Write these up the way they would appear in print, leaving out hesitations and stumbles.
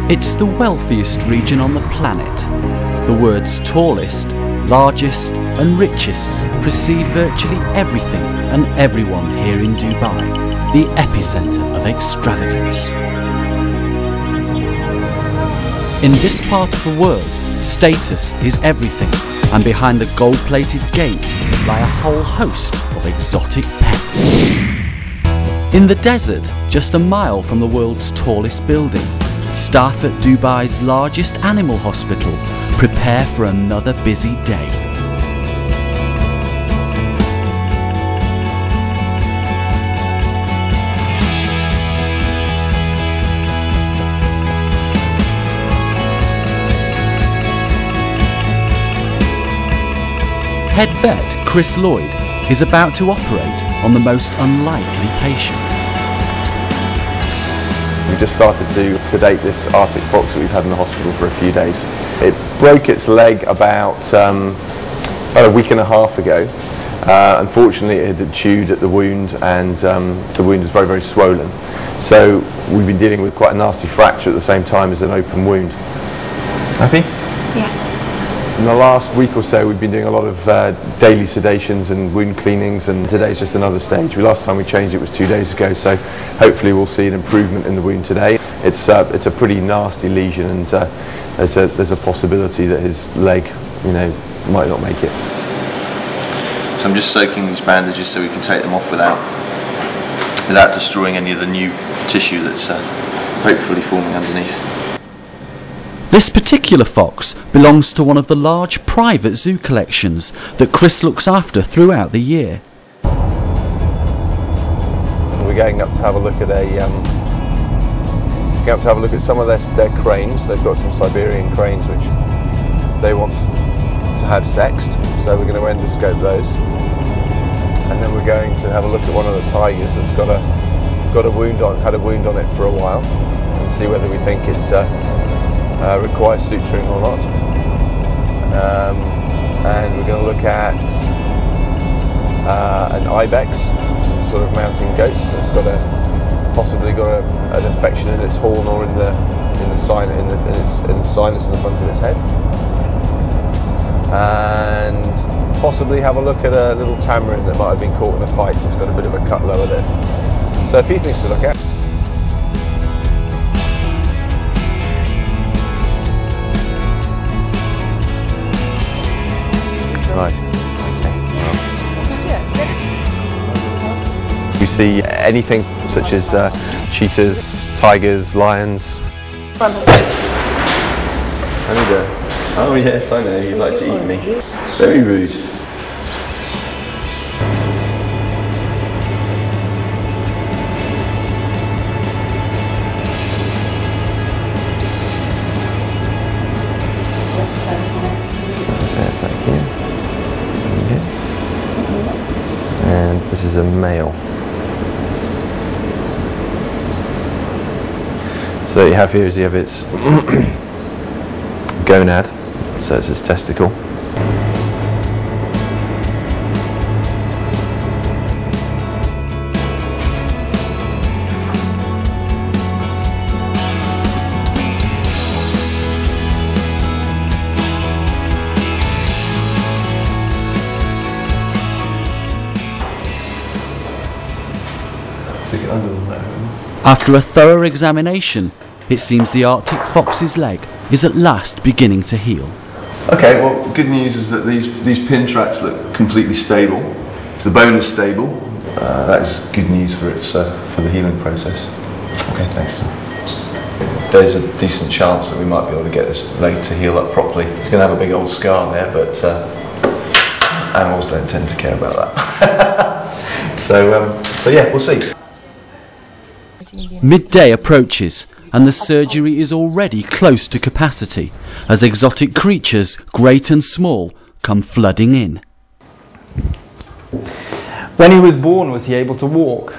It's the wealthiest region on the planet. The words tallest, largest and richest precede virtually everything and everyone here in Dubai, the epicentre of extravagance. In this part of the world, status is everything, and behind the gold-plated gates lie a whole host of exotic pets. In the desert, just a mile from the world's tallest building, staff at Dubai's largest animal hospital prepare for another busy day. Head vet Chris Lloyd is about to operate on the most unlikely patient. We just started to sedate this Arctic fox that we've had in the hospital for a few days. It broke its leg about a week and a half ago. Unfortunately, it had chewed at the wound, and the wound is very, very swollen. So we've been dealing with quite a nasty fracture at the same time as an open wound. Happy? Yeah. In the last week or so, we've been doing a lot of daily sedations and wound cleanings, and today's just another stage. Last time we changed it was 2 days ago, so hopefully we'll see an improvement in the wound today. It's a pretty nasty lesion, and there's a possibility that his leg, might not make it. So I'm just soaking these bandages so we can take them off without destroying any of the new tissue that's hopefully forming underneath. This particular fox belongs to one of the large private zoo collections that Chris looks after throughout the year. We're going up to have a look at some of their cranes. They've got some Siberian cranes which they want to have sexed, so we're going to endoscope those. And then we're going to have a look at one of the tigers that's had a wound on it for a while, and see whether we think it requires suturing or not. And we're going to look at an ibex, which is a sort of mountain goat that's possibly got an infection in its horn or in the sinus in the front of its head. And possibly have a look at a little tamarin that might have been caught in a fight. It's got a bit of a cut lower there. So a few things to look at. Right. Okay. You see anything such as cheetahs, tigers, lions? Oh yes, I know, you'd like to eat me. Very rude. Let's add that here. Okay. And this is a male. So what you have here is you have its gonad, so it's its testicle. After a thorough examination, it seems the Arctic fox's leg is at last beginning to heal. Okay, well, good news is that these pin tracks look completely stable. If the bone is stable, that is good news for the healing process. Okay, thanks. There's a decent chance that we might be able to get this leg to heal up properly. It's going to have a big old scar there, but animals don't tend to care about that. So yeah, we'll see. Midday approaches, and the surgery is already close to capacity as exotic creatures, great and small, come flooding in. When he was born, was he able to walk?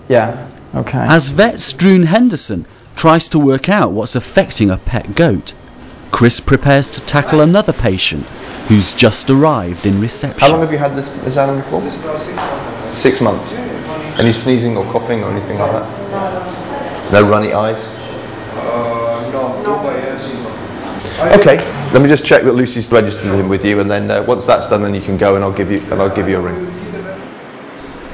Yeah, okay. As vet Struan Henderson tries to work out what's affecting a pet goat, Chris prepares to tackle another patient who's just arrived in reception. How long have you had this animal for? 6 months. Any sneezing or coughing or anything like that? No runny eyes? No. Okay, let me just check that Lucy's registered him with you, and then once that's done, then you can go, and I'll give you a ring.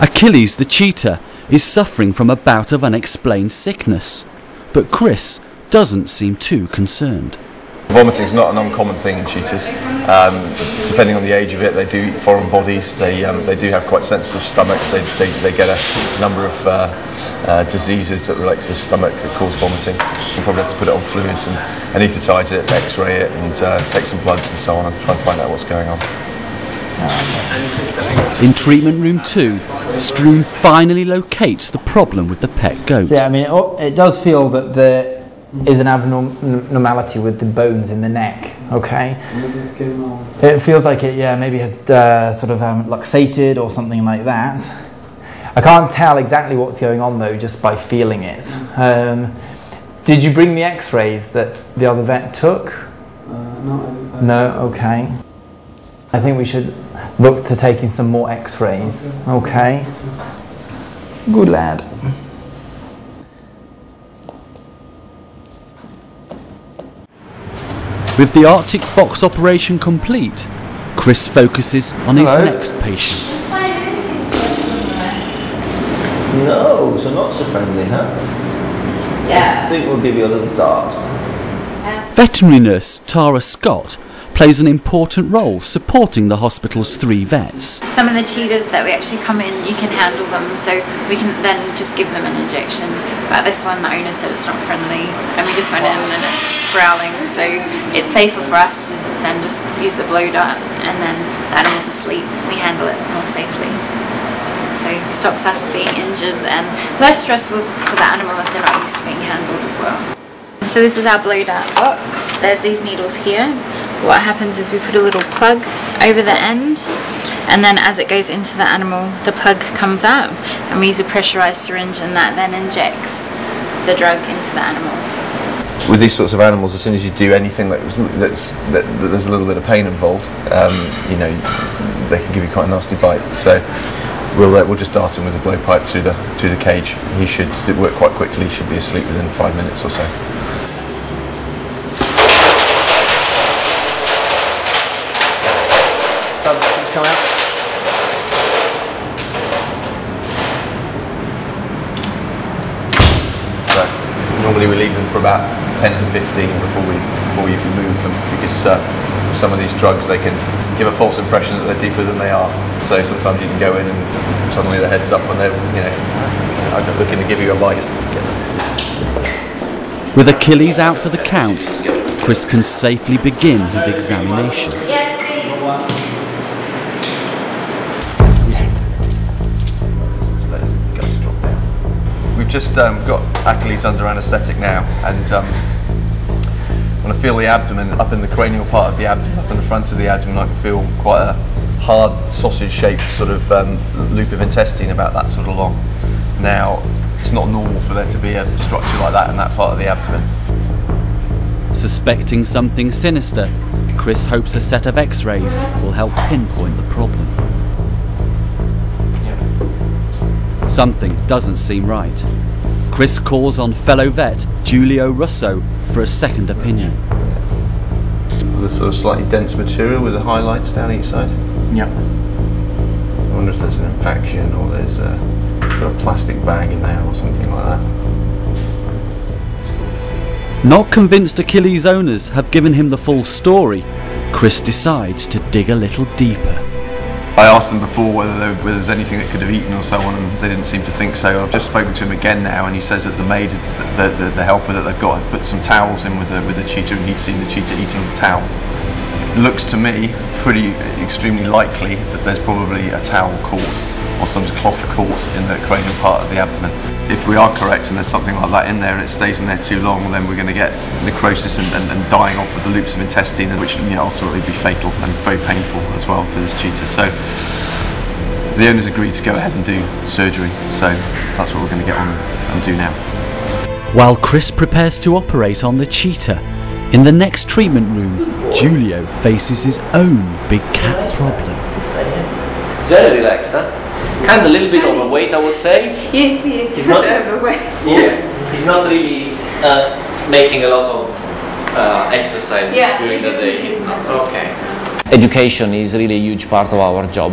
Achilles the cheetah is suffering from a bout of unexplained sickness, but Chris doesn't seem too concerned. Vomiting is not an uncommon thing in cheetahs. Depending on the age of it, they do eat foreign bodies. They do have quite sensitive stomachs. They get a number of diseases that relate to the stomach that cause vomiting. You probably have to put it on fluids and anaesthetise it, X-ray it, and take some bloods and so on, and try and find out what's going on. In treatment room 2, Stroom finally locates the problem with the pet goat. So, yeah, I mean, it does feel that there is an abnormality with the bones in the neck, okay? It feels like it, yeah, maybe has sort of luxated or something like that. I can't tell exactly what's going on though, just by feeling it. Did you bring the x-rays that the other vet took? No, okay. I think we should look to taking some more x-rays, okay? Good lad. With the Arctic Fox operation complete, Chris focuses on his next patient. Just 5 minutes into it. No, so not so friendly, huh? Yeah. I think we'll give you a little dart. Veterinary nurse Tara Scott plays an important role supporting the hospital's 3 vets. Some of the cheetahs that we actually come in, you can handle them, so we can then just give them an injection. But this one, the owner said it's not friendly, and we just went in and it's growling, so it's safer for us to then just use the blow dart, and then the animal's asleep, we handle it more safely. So it stops us being injured and less stressful for the animal if they're not used to being handled as well. So this is our blow dart box. There's these needles here. What happens is we put a little plug over the end, and then as it goes into the animal, the plug comes up, and we use a pressurized syringe, and that then injects the drug into the animal. With these sorts of animals, as soon as you do anything that there's a little bit of pain involved, you know, they can give you quite a nasty bite. So we'll just dart him with a blow pipe through the cage. He should work quite quickly. He should be asleep within 5 minutes or so. Just come out. So normally we leave them for about 10 to 15 before you remove them, because some of these drugs, they can give a false impression that they're deeper than they are. So sometimes you can go in and suddenly the head's up when they're, you know, looking to give you a bite. With Achilles out for the count, Chris can safely begin his examination. Yes, please. We've just got Achilles under anaesthetic now, and when I feel the abdomen, up in the cranial part of the abdomen, up in the front of the abdomen, I can feel quite a hard sausage-shaped sort of loop of intestine about that sort of long. Now, it's not normal for there to be a structure like that in that part of the abdomen. Suspecting something sinister, Chris hopes a set of x-rays will help pinpoint the problem. Something doesn't seem right. Chris calls on fellow vet Giulio Russo for a second opinion. With a sort of slightly dense material with the highlights down each side. Yep. I wonder if there's an impaction or there's got a plastic bag in there or something like that. Not convinced Achilles' owners have given him the full story, Chris decides to dig a little deeper. I asked them before whether there's anything that could have eaten or so on, and they didn't seem to think so. I've just spoken to him again now, and he says that the maid, the helper that they've got, had put some towels in with the cheetah, and he'd seen the cheetah eating the towel. It looks to me extremely likely that there's probably a towel caught or some cloth caught in the cranial part of the abdomen. If we are correct and there's something like that in there and it stays in there too long, then we're going to get necrosis and dying off of the loops of intestine, which will ultimately be fatal and very painful as well for this cheetah. So the owners agreed to go ahead and do surgery, so that's what we're going to get on and do now. While Chris prepares to operate on the cheetah, in the next treatment room, Giulio faces his own big cat problem. It's very relaxed, huh? Kind of a little bit overweight, I would say. Yes, he is. He's not overweight. Yeah. He's not really making a lot of exercise during the day. Okay. Education is really a huge part of our job,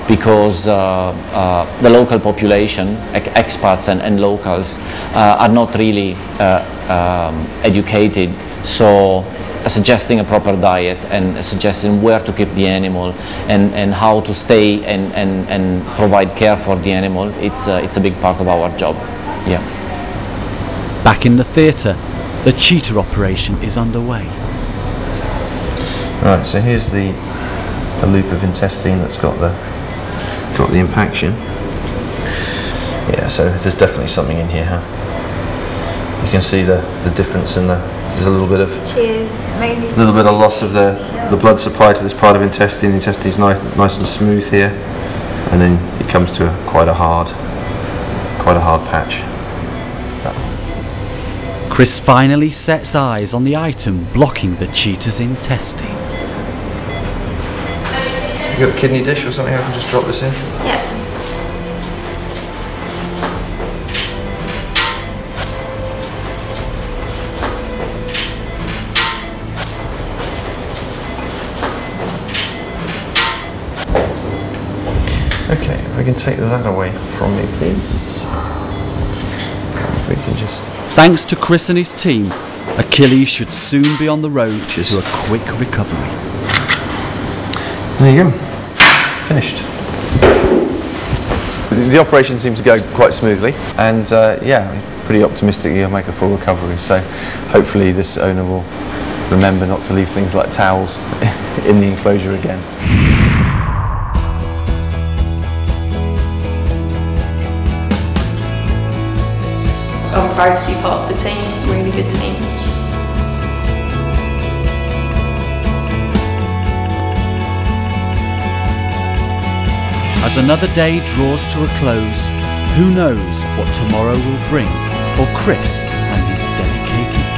because the local population, expats and locals, are not really educated. So suggesting a proper diet and suggesting where to keep the animal and how to stay and provide care for the animal, it's a big part of our job. Yeah. Back in the theatre, the cheetah operation is underway. Right, so here's the loop of intestine that's got the impaction. Yeah, so there's definitely something in here, huh? You can see the difference in there's a little bit of loss of the blood supply to this part of intestine. The intestine is nice and smooth here, and then it comes to quite a hard patch. Chris finally sets eyes on the item blocking the cheetah's intestine. You got a kidney dish or something I can just drop this in? Yeah. Okay, if we can take that away from me, please. If we can just... Thanks to Chris and his team, Achilles should soon be on the road to a quick recovery. There you go. Finished. The operation seems to go quite smoothly, and yeah, pretty optimistic he'll make a full recovery. So hopefully this owner will remember not to leave things like towels in the enclosure again. I'm proud to be part of the team, really good team. As another day draws to a close, who knows what tomorrow will bring for Chris and his dedicated